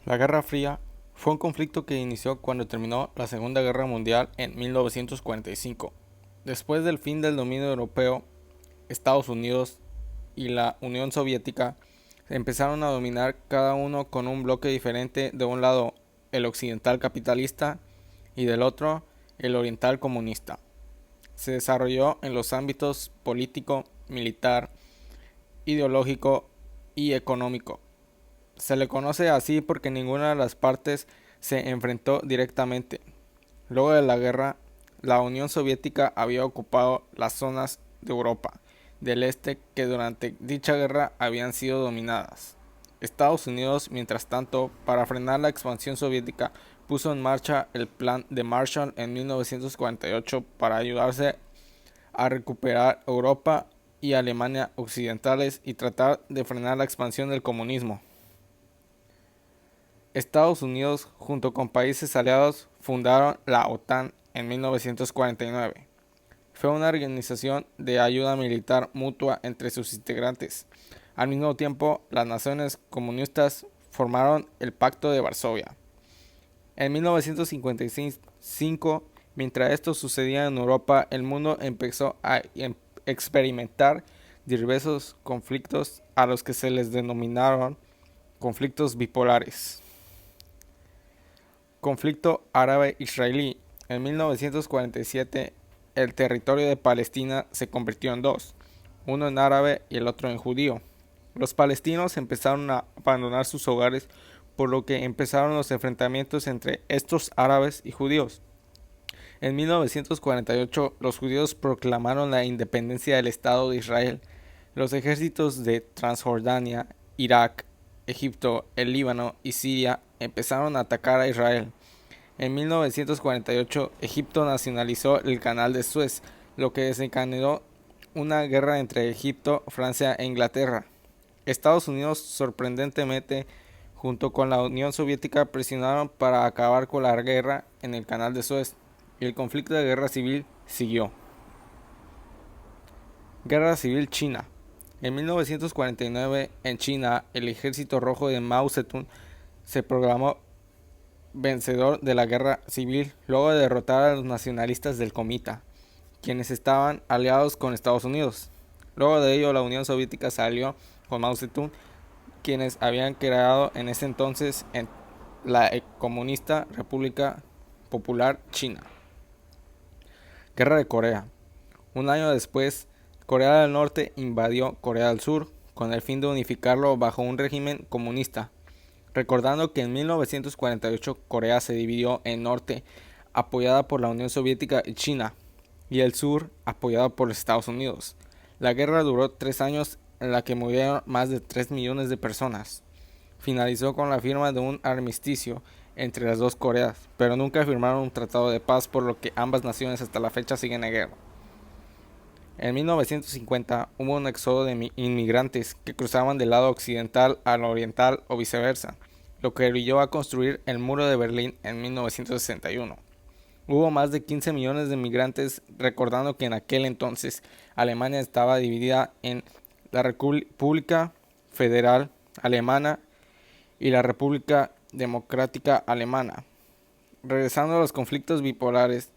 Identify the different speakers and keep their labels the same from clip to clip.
Speaker 1: La Guerra Fría fue un conflicto que inició cuando terminó la Segunda Guerra Mundial en 1945. Después del fin del dominio europeo, Estados Unidos y la Unión Soviética empezaron a dominar cada uno con un bloque diferente, de un lado el occidental capitalista y del otro el oriental comunista. Se desarrolló en los ámbitos político, militar, ideológico y económico. Se le conoce así porque ninguna de las partes se enfrentó directamente. Luego de la guerra, la Unión Soviética había ocupado las zonas de Europa del Este que durante dicha guerra habían sido dominadas. Estados Unidos, mientras tanto, para frenar la expansión soviética, puso en marcha el Plan de Marshall en 1948 para ayudarse a recuperar Europa y Alemania occidentales y tratar de frenar la expansión del comunismo. Estados Unidos, junto con países aliados, fundaron la OTAN en 1949. Fue una organización de ayuda militar mutua entre sus integrantes. Al mismo tiempo, las naciones comunistas formaron el Pacto de Varsovia. En 1955, mientras esto sucedía en Europa, el mundo empezó a experimentar diversos conflictos a los que se les denominaron conflictos bipolares. Conflicto árabe-israelí. En 1947, el territorio de Palestina se convirtió en dos, uno en árabe y el otro en judío. Los palestinos empezaron a abandonar sus hogares, por lo que empezaron los enfrentamientos entre estos árabes y judíos. En 1948, los judíos proclamaron la independencia del Estado de Israel. Los ejércitos de Transjordania, Irak, Egipto, el Líbano y Siria empezaron a atacar a Israel. En 1948, Egipto nacionalizó el Canal de Suez, lo que desencadenó una guerra entre Egipto, Francia e Inglaterra. Estados Unidos, sorprendentemente, junto con la Unión Soviética, presionaron para acabar con la guerra en el Canal de Suez, y el conflicto de guerra civil siguió. Guerra Civil China. En 1949, en China, el Ejército Rojo de Mao Zedong se proclamó vencedor de la guerra civil luego de derrotar a los nacionalistas del Comintern, quienes estaban aliados con Estados Unidos. Luego de ello, la Unión Soviética salió con Mao Zedong, quienes habían creado en ese entonces en la comunista República Popular China. Guerra de Corea. Un año después, Corea del Norte invadió Corea del Sur con el fin de unificarlo bajo un régimen comunista. Recordando que en 1948 Corea se dividió en norte, apoyada por la Unión Soviética y China, y el sur, apoyada por los Estados Unidos. La guerra duró 3 años, en la que murieron más de 3 millones de personas. Finalizó con la firma de un armisticio entre las dos Coreas, pero nunca firmaron un tratado de paz, por lo que ambas naciones hasta la fecha siguen en guerra. En 1950 hubo un éxodo de inmigrantes que cruzaban del lado occidental al oriental o viceversa, lo que orilló a construir el muro de Berlín en 1961. Hubo más de 15 millones de migrantes, recordando que en aquel entonces Alemania estaba dividida en la República Federal Alemana y la República Democrática Alemana. Regresando a los conflictos bipolares,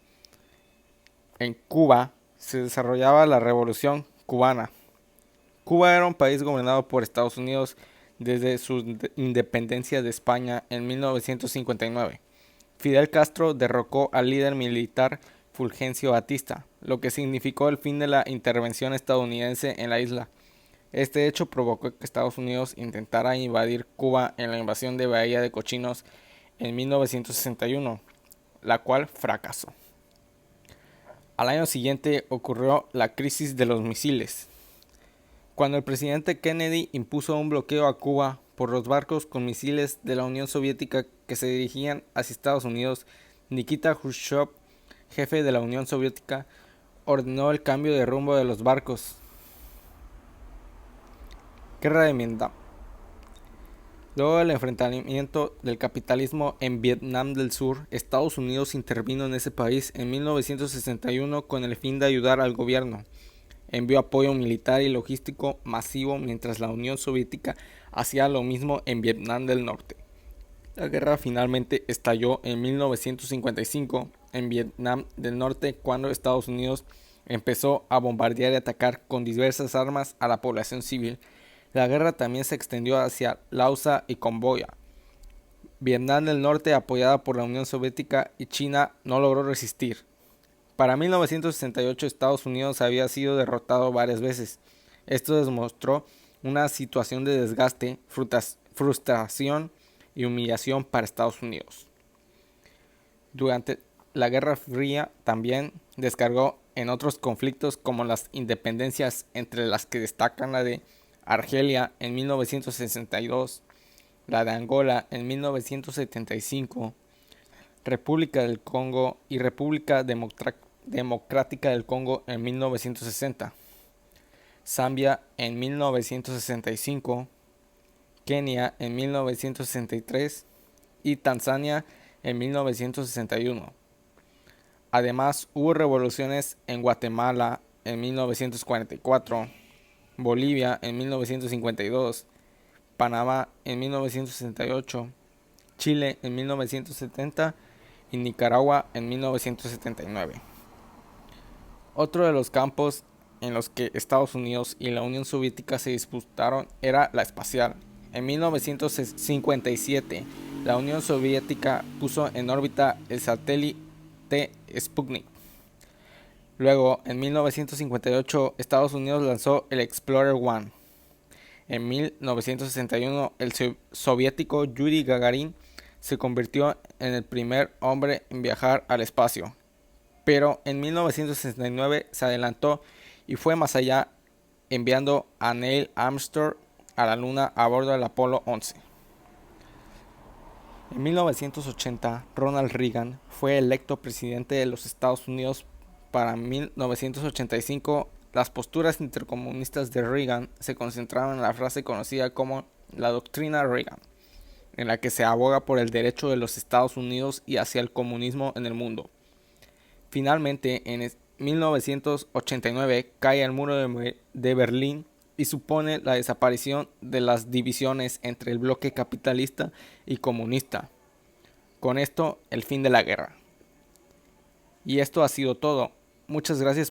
Speaker 1: en Cuba se desarrollaba la Revolución Cubana. Cuba era un país gobernado por Estados Unidos desde su independencia de España en 1959. Fidel Castro derrocó al líder militar Fulgencio Batista, lo que significó el fin de la intervención estadounidense en la isla. Este hecho provocó que Estados Unidos intentara invadir Cuba en la invasión de Bahía de Cochinos en 1961, la cual fracasó. Al año siguiente ocurrió la crisis de los misiles, cuando el presidente Kennedy impuso un bloqueo a Cuba por los barcos con misiles de la Unión Soviética que se dirigían hacia Estados Unidos. Nikita Khrushchev, jefe de la Unión Soviética, ordenó el cambio de rumbo de los barcos. Guerra de Vietnam. Luego del enfrentamiento del capitalismo en Vietnam del Sur, Estados Unidos intervino en ese país en 1961 con el fin de ayudar al gobierno. Envió apoyo militar y logístico masivo, mientras la Unión Soviética hacía lo mismo en Vietnam del Norte. La guerra finalmente estalló en 1955 en Vietnam del Norte, cuando Estados Unidos empezó a bombardear y atacar con diversas armas a la población civil. La guerra también se extendió hacia Laos y Camboya. Vietnam del Norte, apoyada por la Unión Soviética y China, no logró resistir. Para 1968 Estados Unidos había sido derrotado varias veces. Esto demostró una situación de desgaste, frustración y humillación para Estados Unidos. Durante la Guerra Fría también descargó en otros conflictos, como las independencias, entre las que destacan la de Argelia en 1962, la de Angola en 1975, República del Congo y República Democrática del Congo en 1960, Zambia en 1965, Kenia en 1963 y Tanzania en 1961. Además, hubo revoluciones en Guatemala en 1944, Bolivia en 1952, Panamá en 1968, Chile en 1970 y Nicaragua en 1979. Otro de los campos en los que Estados Unidos y la Unión Soviética se disputaron era la espacial. En 1957, la Unión Soviética puso en órbita el satélite Sputnik. Luego, en 1958, Estados Unidos lanzó el Explorer 1. En 1961, el soviético Yuri Gagarin se convirtió en el primer hombre en viajar al espacio. Pero en 1969 se adelantó y fue más allá, enviando a Neil Armstrong a la Luna a bordo del Apolo 11. En 1980, Ronald Reagan fue electo presidente de los Estados Unidos. Para 1985, las posturas intercomunistas de Reagan se concentraron en la frase conocida como la doctrina Reagan, en la que se aboga por el derecho de los Estados Unidos y hacia el comunismo en el mundo. Finalmente, en 1989 cae el muro de Berlín y supone la desaparición de las divisiones entre el bloque capitalista y comunista. Con esto, el fin de la guerra. Y esto ha sido todo. Muchas gracias